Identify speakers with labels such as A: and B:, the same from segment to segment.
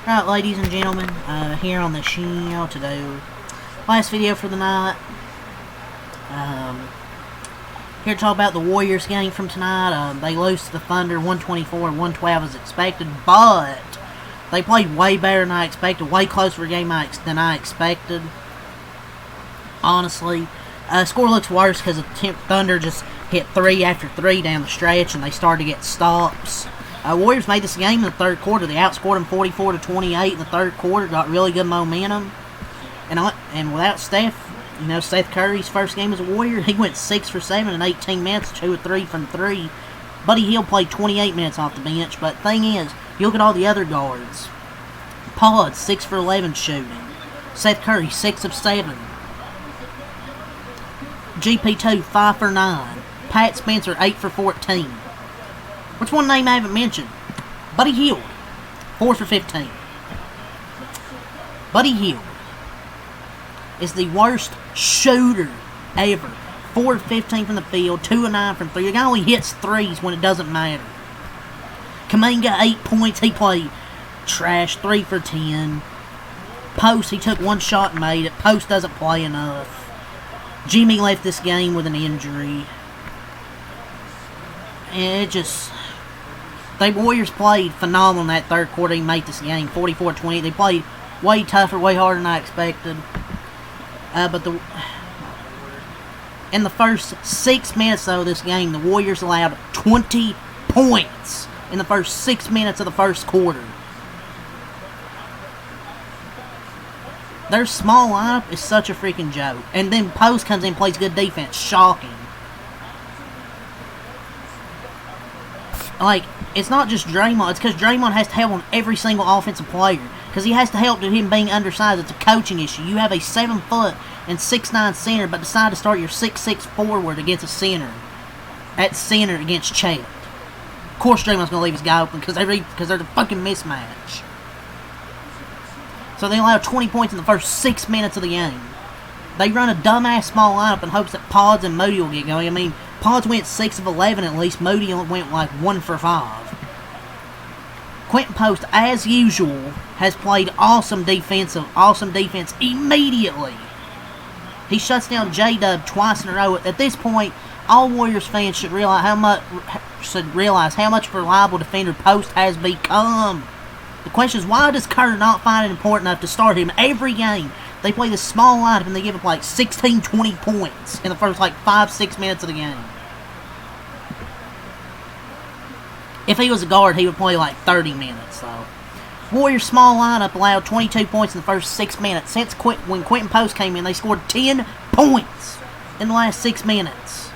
A: Right, ladies and gentlemen, here on the channel to do last video for the night. Here to talk about the Warriors game from tonight. They lost to the Thunder 124-112 as expected, but they played way better than I expected, way closer game than I expected. Honestly, score looks worse because the Thunder just hit 3 after 3 down the stretch and they started to get stops. Warriors made this game in the third quarter. They outscored them 44-28 in the third quarter. Got really good momentum. And without Steph, Seth Curry's first game as a Warrior, he went 6 for 7 in 18 minutes, 2 or 3 from 3. Buddy Hield played 28 minutes off the bench. But the thing is, you look at all the other guards. Pollard, 6 for 11 shooting. Seth Curry, 6 of 7. GP2, 5 for 9. Pat Spencer, 8 for 14. Which one name I haven't mentioned? Buddy Hield, 4 for 15. Buddy Hield is the worst shooter ever. 4 of 15 from the field, 2 of 9 from 3. The guy only hits threes when it doesn't matter. Kuminga, 8 points. He played trash, 3 for 10. Post, he took 1 shot and made it. Post doesn't play enough. Jimmy left this game with an injury. And the Warriors played phenomenal in that third quarter. He made this game 44-20. They played way tougher, way harder than I expected. In the first 6 minutes though of this game, the Warriors allowed 20 points in the first 6 minutes of the first quarter. Their small lineup is such a freaking joke. And then Post comes in and plays good defense. Shocking. It's not just Draymond. It's because Draymond has to help on every single offensive player. Because he has to help to him being undersized. It's a coaching issue. You have a 7-foot and 6'9" center, but decide to start your 6'6" forward against a center. At center against Chet. Of course Draymond's going to leave his guy open because they're the fucking mismatch. So they allow 20 points in the first 6 minutes of the game. They run a dumbass small lineup in hopes that Pods and Moody will get going. I mean, Pods went 6 of 11 at least. Moody only went 1 for 5. Quentin Post, as usual, has played awesome defense immediately. He shuts down J-Dub twice in a row. At this point, all Warriors fans should realize how much of a reliable defender Post has become. The question is, why does Kerr not find it important enough to start him every game? They play this small lineup and they give up 16, 20 points in the first 5-6 minutes of the game. If he was a guard, he would play 30 minutes, though. Warriors' small lineup allowed 22 points in the first 6 minutes. Since when Quentin Post came in, they scored 10 points in the last 6 minutes.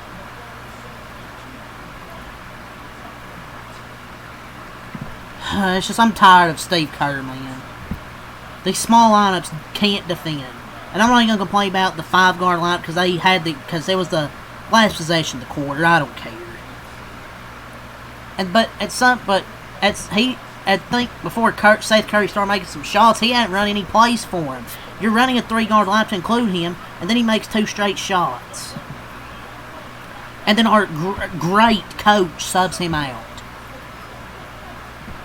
A: It's just, I'm tired of Steve Kerr, man. These small lineups can't defend. And I'm not even going to complain about the 5-guard lineup because it was the last possession of the quarter. I don't care. I think before Seth Curry started making some shots, he hadn't run any plays for him. You're running a 3-guard lineup to include him, and then he makes 2 straight shots. And then our great coach subs him out.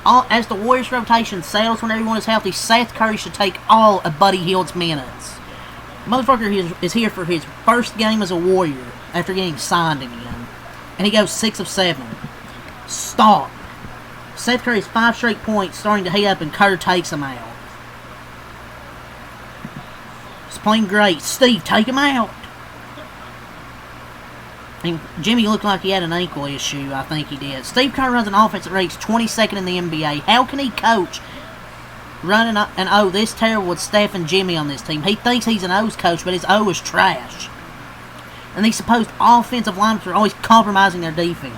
A: As the Warriors' rotation settles when everyone is healthy, Seth Curry should take all of Buddy Hield's minutes. Motherfucker is here for his first game as a Warrior after getting signed again. And he goes 6 of 7. Stop. Seth Curry's 5 straight points starting to heat up and Kerr takes him out. He's playing great. Steve, take him out. And Jimmy looked like he had an ankle issue. I think he did. Steve Kerr runs an offense that rates 22nd in the NBA. How can he coach running an O this terrible with Steph and Jimmy on this team? He thinks he's an O's coach, but his O is trash. And these supposed offensive lineups are always compromising their defense.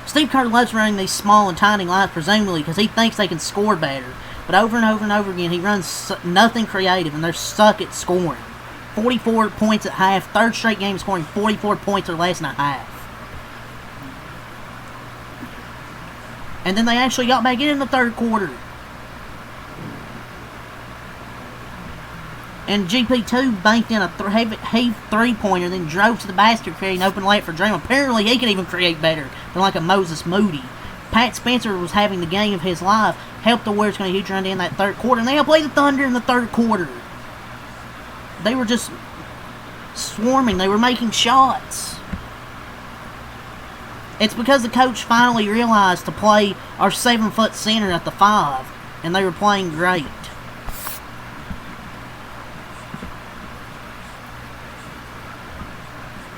A: Steve Kerr loves running these small and tiny lines, presumably because he thinks they can score better. But over and over and over again, he runs nothing creative, and they're stuck at scoring. 44 points at half. Third straight game scoring 44 points or less in a half. And then they actually got back in the third quarter. And GP2 banked in a heavy three-pointer, then drove to the basket, creating an open layup for Draymond. Apparently, he can even create better than a Moses Moody. Pat Spencer was having the game of his life, helped the Warriors get a huge run in that third quarter, and they outplayed the Thunder in the third quarter. They were just swarming. They were making shots. It's because the coach finally realized to play our 7-foot center at the 5, and they were playing great.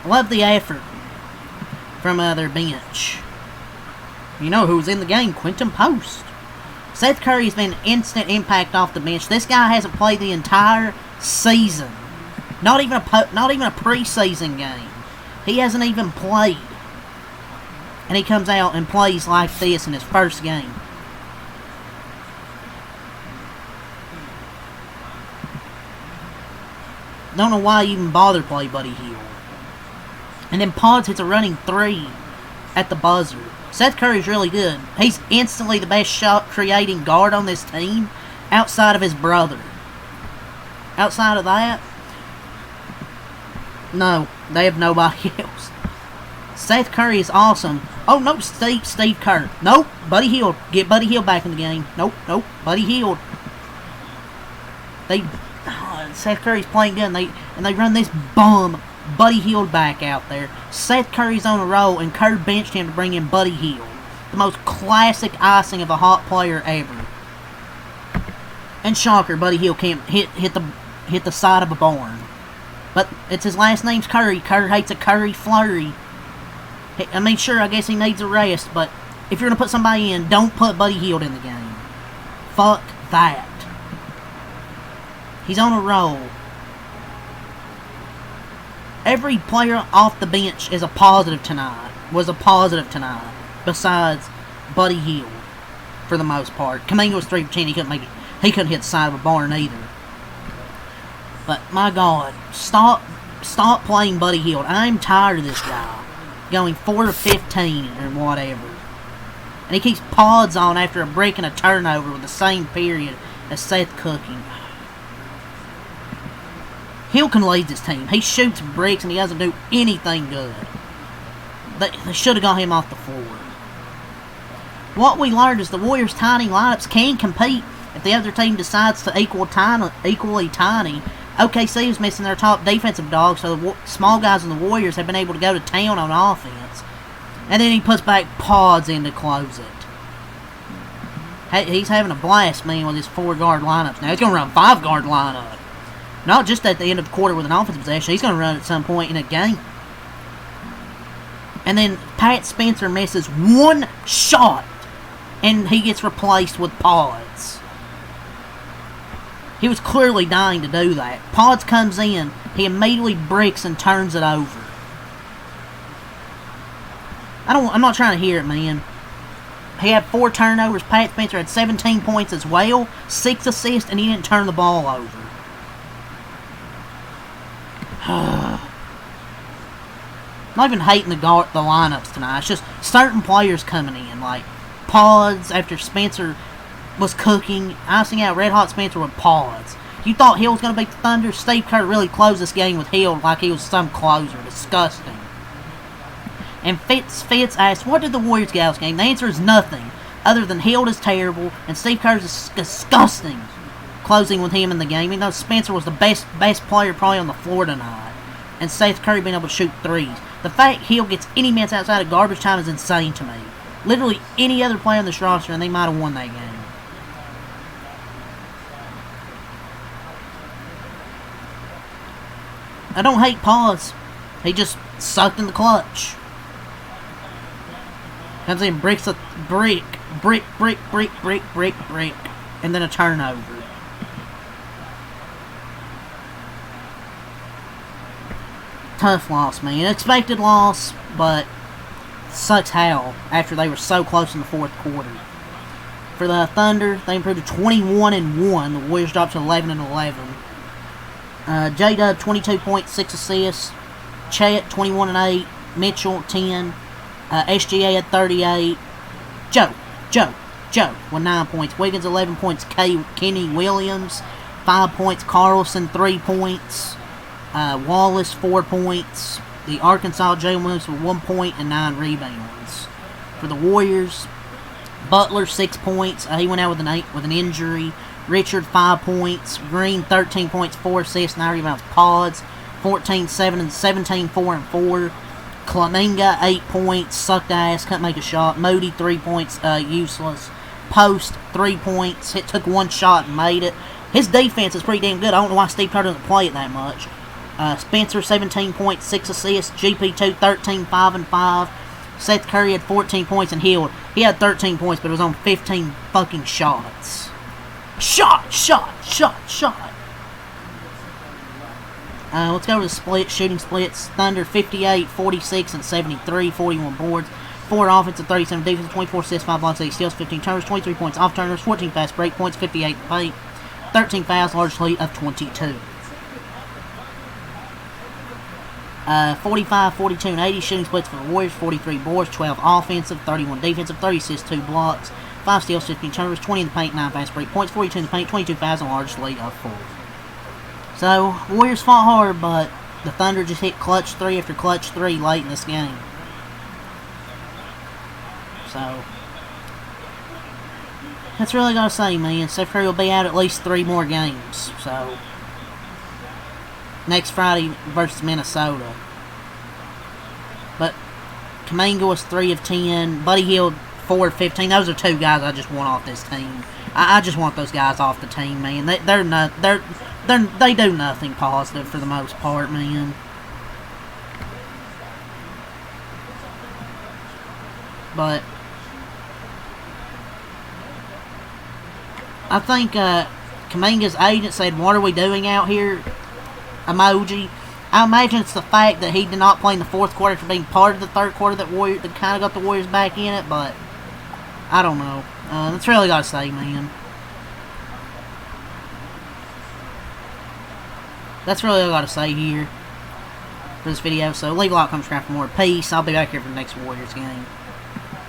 A: I love the effort from their bench. You know who was in the game? Quinton Post. Seth Curry's been instant impact off the bench. This guy hasn't played the entire season. Not even a preseason game. He hasn't even played. And he comes out and plays like this in his first game. Don't know why you even bother to play Buddy Hield. And then Pods hits a running 3 at the buzzer. Seth Curry's really good. He's instantly the best shot-creating guard on this team outside of his brother. Outside of that, no, they have nobody else. Seth Curry is awesome. Oh, no, Steve Kerr. Nope, Buddy Hield. Get Buddy Hield back in the game. Nope, Buddy Hield. Seth Curry's playing good, and they run this bum Buddy Hield back out there. Seth Curry's on a roll, and Kerr benched him to bring in Buddy Hield. The most classic icing of a hot player ever. And shocker, Buddy Hield can't hit the side of a barn. But it's his last name's Curry. Kerr hates a Curry flurry. I mean, sure, I guess he needs a rest, but if you're going to put somebody in, don't put Buddy Hield in the game. Fuck that. He's on a roll. Every player off the bench is a positive tonight. Was a positive tonight. Besides Buddy Hield, for the most part. Kuminga was 3 for 10. He couldn't hit the side of a barn either. But my God, stop playing Buddy Hield. I'm tired of this guy going 4 of 15 or whatever. And he keeps Pods on after a break and a turnover with the same period as Seth Cooking. Hill can lead this team. He shoots bricks and he doesn't do anything good. They should have got him off the floor. What we learned is the Warriors' tiny lineups can compete if the other team decides to equally tiny. OKC is missing their top defensive dog, so the small guys in the Warriors have been able to go to town on offense. And then he puts back Pods in to close it. He's having a blast, man, with his 4-guard lineups. Now, he's going to run 5-guard lineup. Not just at the end of the quarter with an offensive possession. He's going to run at some point in a game. And then Pat Spencer misses one shot, and he gets replaced with Pods. He was clearly dying to do that. Pods comes in, he immediately bricks and turns it over. I'm not trying to hear it, man. He had 4 turnovers. Pat Spencer had 17 points as well, 6 assists, and he didn't turn the ball over. Not even hating the lineups tonight. It's just certain players coming in, like Pods after Spencer was cooking, icing out Red Hot Spencer with Pods. You thought Hill was going to beat the Thunder? Steve Kerr really closed this game with Hill like he was some closer. Disgusting. And Fitz asked, what did the Warriors get out of this game? The answer is nothing, other than Hill is terrible and Steve Kerr is disgusting closing with him in the game, even though Spencer was the best player probably on the floor tonight. And Seth Curry being able to shoot threes. The fact Hill gets any minutes outside of garbage time is insane to me. Literally any other player on this roster and they might have won that game. I don't hate Pods. He just sucked in the clutch. Comes in, bricks a brick, and then a turnover. Tough loss, man. Expected loss, but sucks how after they were so close in the fourth quarter. For the Thunder, they improved to 21-1. The Warriors dropped to 11-11. J-Dub 22.6 assists. Chet 21-8. Mitchell 10. SGA at 38. Joe with 9 points. Wiggins 11 points. Kenny Williams 5 points. Carlson 3 points. Wallace 4 points. The Arkansas Jalen Williams with 1 point and 9 rebounds. For the Warriors, Butler, 6 points. He went out with an injury. Richard, 5 points. Green, 13 points, 4 assists, 9 rebounds. Pods, 14, 7, and 17, 4, and 4. Kuminga, 8 points. Sucked ass, couldn't make a shot. Moody, 3 points, useless. Post, 3 points. Took 1 shot and made it. His defense is pretty damn good. I don't know why Steve Kerr doesn't play it that much. Spencer, 17 points, 6 assists. GP2, 13, 5, and 5. Seth Curry had 14 points and Hield. He had 13 points, but it was on 15 fucking shots. Shot! Let's go to the splits, shooting splits. Thunder, 58, 46, and 73, 41 boards. 4 offensive, 37 defensive, 24 assists, 5 blocks, 8 steals, 15 turnovers, 23 points off turnovers, 14 fast break points, 58 paint, 13 fouls, largest lead of 22. 45, 42, and 80 shooting splits for the Warriors. 43 boards, 12 offensive, 31 defensive, 30 assists, 2 blocks, 5 steals, 15 turnovers, 20 in the paint, 9 fast break points, 42 in the paint, 22 fouls, and largest lead of 4. So, Warriors fought hard, but the Thunder just hit clutch 3 after clutch 3 late in this game. So, that's really gotta say, man. Steph Curry will be out at least 3 more games. So, next Friday versus Minnesota. But Kuminga was 3 of 10. Buddy Hield, 4 of 15. Those are 2 guys I just want off this team. I just want those guys off the team, man. They do nothing positive for the most part, man. But I think Kuminga's agent said, "What are we doing out here?" Emoji. I imagine it's the fact that he did not play in the 4th quarter for being part of the 3rd quarter that kind of got the Warriors back in it, but I don't know. That's really got to say, man. That's really all I got to say here for this video. So leave a like, comment, subscribe for more. Peace. I'll be back here for the next Warriors game.